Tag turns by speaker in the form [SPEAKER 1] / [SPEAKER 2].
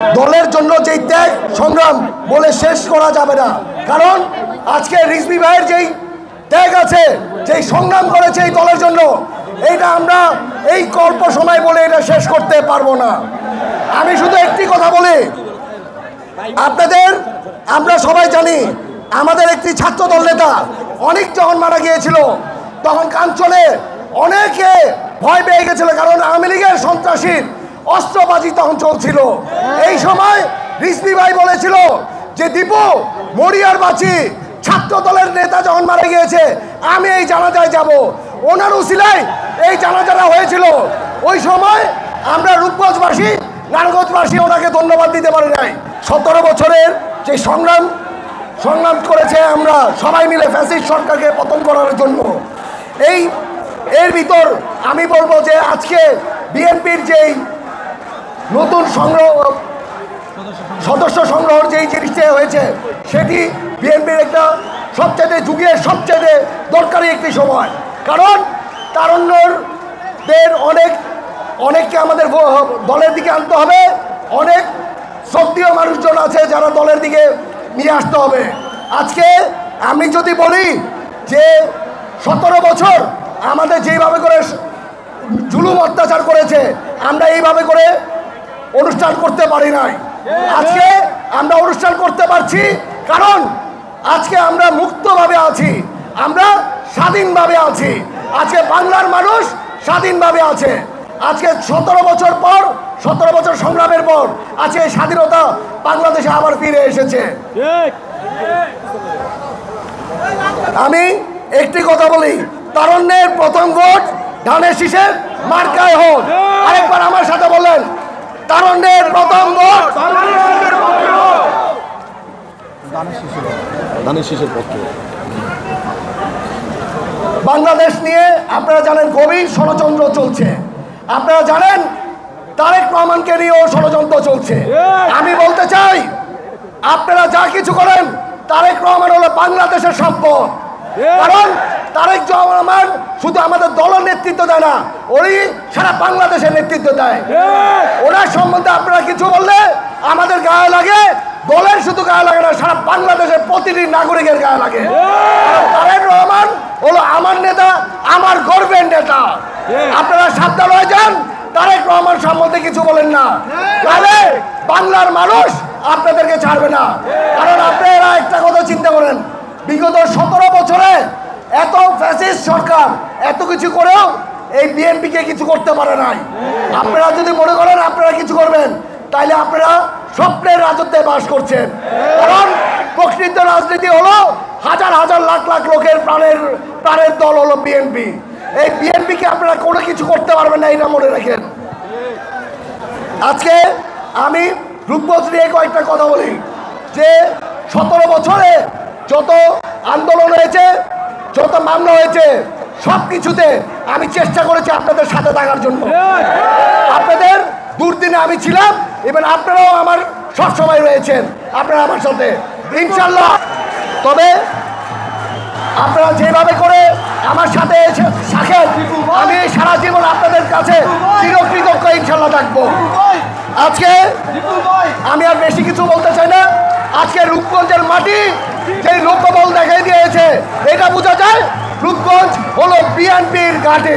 [SPEAKER 1] দলের জন্য যেই ত্যাগ সংগ্রাম বলে শেষ করা যাবে না, কারণ আজকে রিজভী ভাইয়ের যেই ত্যাগ আছে, যেই সংগ্রাম করেছে এই দলের জন্য, এইটা আমরা এই অল্প সময় বলে এটা শেষ করতে পারবো না। আমি শুধু একটি কথা বলি, আপনাদের আমরা সবাই জানি আমাদের একটি ছাত্র দল নেতা অনেক যখন মারা গিয়েছিল তখন কাঞ্চনে অনেকে ভয় পেয়ে গেছিল, কারণ আওয়ামী লীগের সন্ত্রাসীর অস্ত্রবাজি তখন চলছিল। এই সময় রিজভী ভাই বলেছিল যে দীপু মরিয়ার বাঁচি, ছাত্র দলের নেতা যখন মারা গিয়েছে আমি এই জানাজায় যাব। ওনার উসিলায় এই জানাজাটা হয়েছিল। ওই সময় আমরা রূপগঞ্জবাসী নারায়ণগঞ্জবাসী ওনাকে ধন্যবাদ দিতে পারি নাই। 17 বছরের যে সংগ্রাম করেছে আমরা সবাই মিলে ফ্যাসিস্ট সরকারকে পতন করার জন্য। এর ভিতর আমি বলবো যে আজকে বিএনপির যেই নতুন সদস্য সংগ্রহের যেই জিনিসটা হয়েছে সেটি বিএনপির একটা সবচেয়ে যুগের সবচেয়ে দরকারি একটি সময়, কারণ তারুণ্যদের অনেককে আমাদের দলের দিকে আনতে হবে। অনেক সক্রিয় মানুষজন আছে যারা দলের দিকে নিয়ে আসতে হবে। আজকে আমি যদি বলি যে 17 বছর আমাদের যেইভাবে করে জুলুম অত্যাচার করেছে আমরা এইভাবে করে অনুষ্ঠান করতে পারি নাই। আজকে আমরা অনুষ্ঠান করতে পারছি কারণ আজকে আমরা মুক্তভাবে আছি, আমরা স্বাধীনভাবে আছি। আজকে বাংলার মানুষ স্বাধীনভাবে আছে। আজকে 17 বছর পর, 17 বছর সংগ্রামের পর আজকে স্বাধীনতা বাংলাদেশে আবার ফিরে এসেছে। আমি একটি কথা বলি, তারুণ্যের প্রথম ভোট ধানের শীষের মার্কায় হোক। আরেকবার আমার সাথে বলেন, তারুণ্যের প্রথম ভোট ধানের শীষের পক্ষে। বাংলাদেশ নিয়ে আপনারা জানেন গভীর ষড়যন্ত্র চলছে। আপনারা জানেন তারেক রহমানকে নিয়েও ষড়যন্ত্র চলছে। আমি বলতে চাই আপনারা যা কিছু করেন, তারেক রহমান হলো বাংলাদেশের সম্পদ। কারণ তারেক রহমান শুধু আমাদের দলের নেতৃত্ব দেয় না, ওই সারা বাংলাদেশের নেতৃত্ব দেয়। ওনার সম্বন্ধে আপনারা কিছু বললে আমাদের গায়ে লাগে, দলের শুধু গায়ে লাগে না, সারা বাংলাদেশের প্রতিটি নাগরিকের গায়ে লাগে। তারেক রহমান হলো আমার নেতা, আমার গর্বের নেতা। আপনারা সাবধান হয়ে যান, তারেক রহমান সম্বন্ধে কিছু বলেন না, তাহলে বাংলার মানুষ আপনাদেরকে ছাড়বে না। কারণ আপনারা একটা কথা চিন্তা করেন, বিগত 17 বছরে এত ফ্যাসিস্ট সরকার এত কিছু করেও এই বিএনপিকে কিছু করতে পারে নাই। আপনারা যদি মনে করেন আপনারা কিছু করবেন, তাইলে আপনারা স্বপ্নের রাজত্বে বাস করছেন। কারণ প্রকৃত রাজনীতি হলো হাজার হাজার লাখ লাখ লোকের প্রাণের দল হলো বিএনপি। এই বিএনপিকে আপনারা কোনো কিছু করতে পারবেন না, এটা মনে রাখেন। আজকে আমি রূপগঞ্জ নিয়ে কয়েকটা কথা বলি যে 17 বছরে যত আন্দোলন হয়েছে, যত মামলা হয়েছে, সব কিছুতে আমি চেষ্টা করেছি আপনাদের সাথে থাকার জন্য। আপনাদের দুর্দিনে আমি ছিলাম, এবং আপনারাও আমার সবসময় রয়েছেন, আপনারা আমার সাথে ইনশাল্লাহ। তবে আপনারা যেভাবে করে আমার সাথে থাকেন, আমি সারা জীবন আপনাদের কাছে চিরকৃতজ্ঞ ইনশাল্লাহ থাকবো। আজকে আমি আর বেশি কিছু বলতে চাই না। আজকে রূপগঞ্জের মাটি যেই লোকবল দেখাই দিয়েছে, এটা বোঝা যায় রূপগঞ্জ হলো বিএনপির ঘাঁটি।